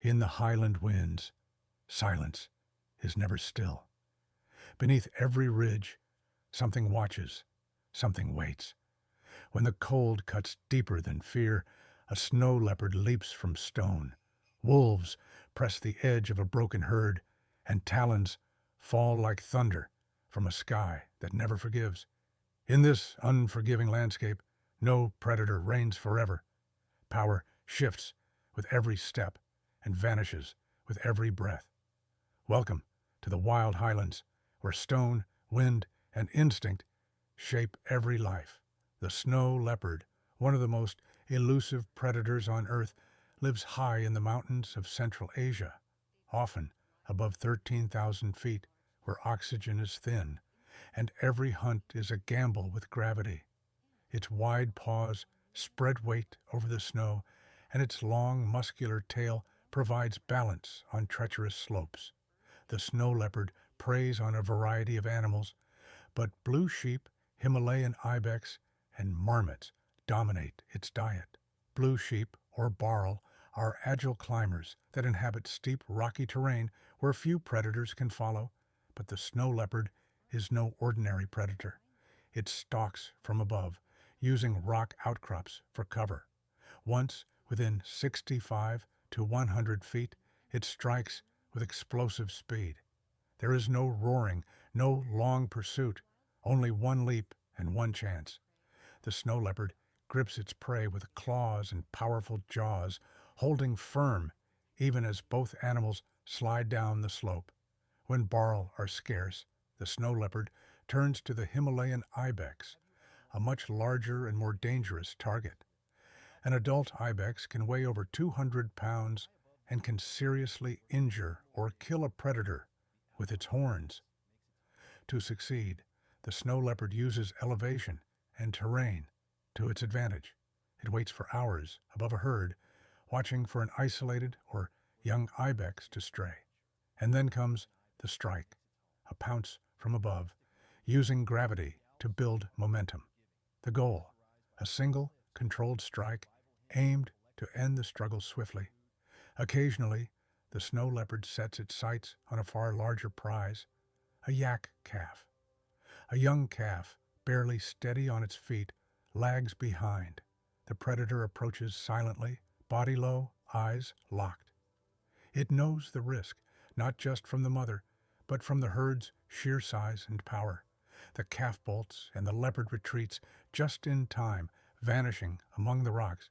In the highland winds, silence is never still. Beneath every ridge, something watches, something waits. When the cold cuts deeper than fear, a snow leopard leaps from stone. Wolves press the edge of a broken herd, and talons fall like thunder from a sky that never forgives. In this unforgiving landscape, no predator reigns forever. Power shifts with every step and vanishes with every breath. Welcome to the wild highlands, where stone, wind, and instinct shape every life. The snow leopard, one of the most elusive predators on Earth, lives high in the mountains of Central Asia, often above 13,000 feet, where oxygen is thin, and every hunt is a gamble with gravity. Its wide paws spread weight over the snow, and its long, muscular tail provides balance on treacherous slopes. The snow leopard preys on a variety of animals, but blue sheep, Himalayan ibex, and marmots dominate its diet. Blue sheep, or barl, are agile climbers that inhabit steep, rocky terrain where few predators can follow, but the snow leopard is no ordinary predator. It stalks from above, using rock outcrops for cover. Once within 65 to 100 feet, it strikes with explosive speed. There is no roaring, no long pursuit, only one leap and one chance. The snow leopard grips its prey with claws and powerful jaws, holding firm even as both animals slide down the slope. When barl are scarce, the snow leopard turns to the Himalayan ibex, a much larger and more dangerous target. An adult ibex can weigh over 200 pounds and can seriously injure or kill a predator with its horns. To succeed, the snow leopard uses elevation and terrain to its advantage. It waits for hours above a herd, watching for an isolated or young ibex to stray. And then comes the strike, a pounce from above, using gravity to build momentum. The goal, a single, controlled strike aimed to end the struggle swiftly. Occasionally, the snow leopard sets its sights on a far larger prize, a yak calf. A young calf, barely steady on its feet, lags behind. The predator approaches silently, body low, eyes locked. It knows the risk, not just from the mother, but from the herd's sheer size and power. The calf bolts and the leopard retreats just in time, vanishing among the rocks.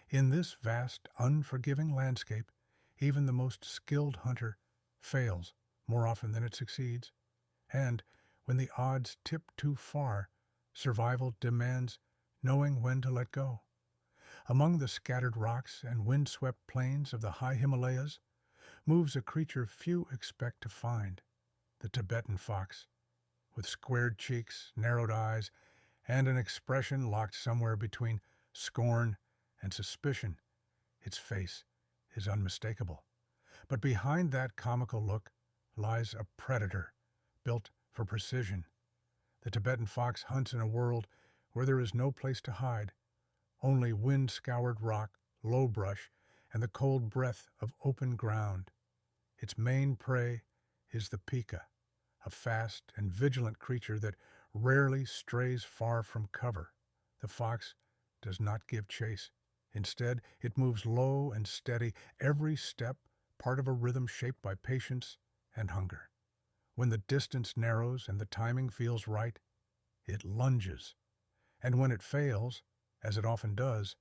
In this vast, unforgiving landscape, even the most skilled hunter fails more often than it succeeds. And when the odds tip too far, survival demands knowing when to let go. Among the scattered rocks and windswept plains of the high Himalayas moves a creature few expect to find, the Tibetan fox, with squared cheeks, narrowed eyes, and an expression locked somewhere between scorn and suspicion. Its face is unmistakable. But behind that comical look lies a predator, built for precision. The Tibetan fox hunts in a world where there is no place to hide, only wind-scoured rock, low brush, and the cold breath of open ground. Its main prey is the pika, a fast and vigilant creature that rarely strays far from cover. The fox does not give chase. Instead, it moves low and steady, every step part of a rhythm shaped by patience and hunger. When the distance narrows and the timing feels right, it lunges. And when it fails, as it often does,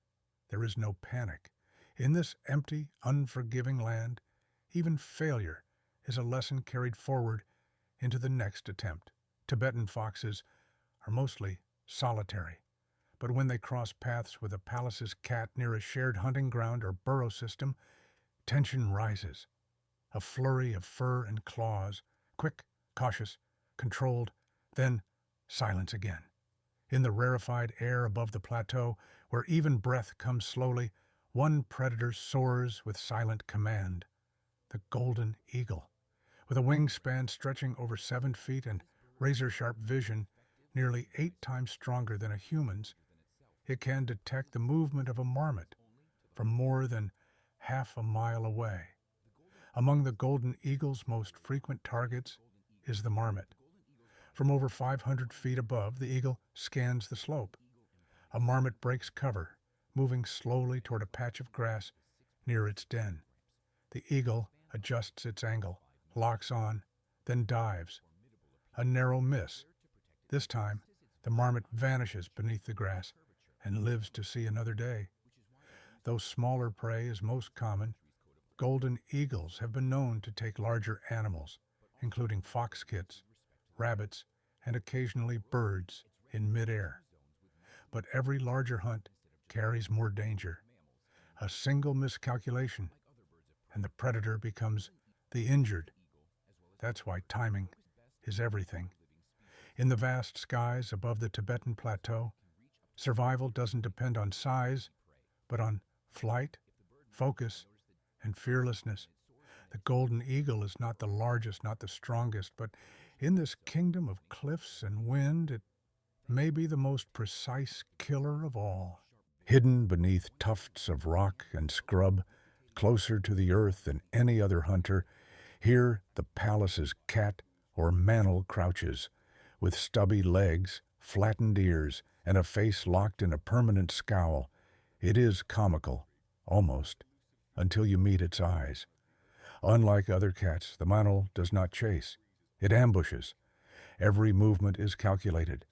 there is no panic. In this empty, unforgiving land, even failure is a lesson carried forward into the next attempt. Tibetan foxes are mostly solitary, but when they cross paths with a Pallas's cat near a shared hunting ground or burrow system, tension rises. A flurry of fur and claws, quick, cautious, controlled, then silence again. In the rarefied air above the plateau, where even breath comes slowly, one predator soars with silent command, the golden eagle. With a wingspan stretching over 7 feet and razor-sharp vision, nearly 8 times stronger than a human's, it can detect the movement of a marmot from more than half a mile away. Among the golden eagle's most frequent targets is the marmot. From over 500 feet above, the eagle scans the slope. A marmot breaks cover, moving slowly toward a patch of grass near its den. The eagle adjusts its angle, locks on, then dives. A narrow miss. This time, the marmot vanishes beneath the grass and lives to see another day. Though smaller prey is most common, golden eagles have been known to take larger animals, including fox kits, rabbits, and occasionally birds in midair. But every larger hunt carries more danger. A single miscalculation, and the predator becomes the injured. That's why timing is everything. In the vast skies above the Tibetan plateau, survival doesn't depend on size, but on flight, focus, and fearlessness. The golden eagle is not the largest, not the strongest, but in this kingdom of cliffs and wind, it may be the most precise killer of all. Hidden beneath tufts of rock and scrub, closer to the earth than any other hunter, here the Pallas's cat or mannel crouches, with stubby legs, flattened ears, and a face locked in a permanent scowl. It is comical, almost, until you meet its eyes. Unlike other cats, the mannel does not chase. It ambushes. Every movement is calculated,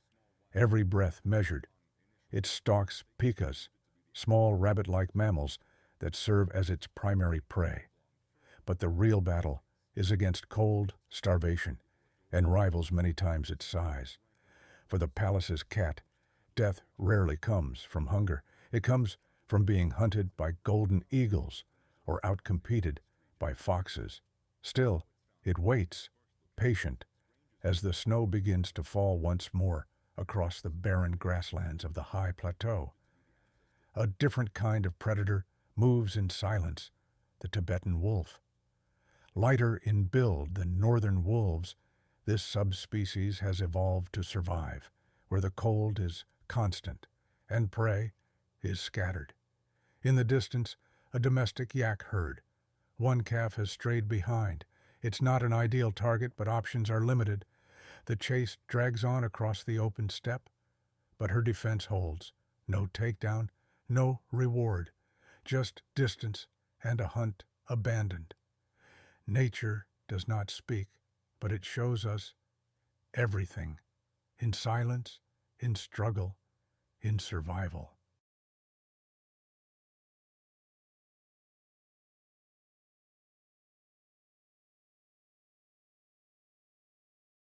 every breath measured. It stalks pikas, small rabbit-like mammals that serve as its primary prey. But the real battle is against cold, starvation, and rivals many times its size. For the Pallas's cat, death rarely comes from hunger. It comes from being hunted by golden eagles or outcompeted by foxes. Still, it waits, patient, as the snow begins to fall once more across the barren grasslands of the high plateau. A different kind of predator moves in silence, the Tibetan wolf. Lighter in build than northern wolves, this subspecies has evolved to survive, where the cold is constant and prey is scattered. In the distance, a domestic yak herd. One calf has strayed behind. It's not an ideal target, but options are limited. The chase drags on across the open steppe, but her defense holds. No takedown, no reward, just distance and a hunt abandoned. Nature does not speak, but it shows us everything, in silence, in struggle, in survival.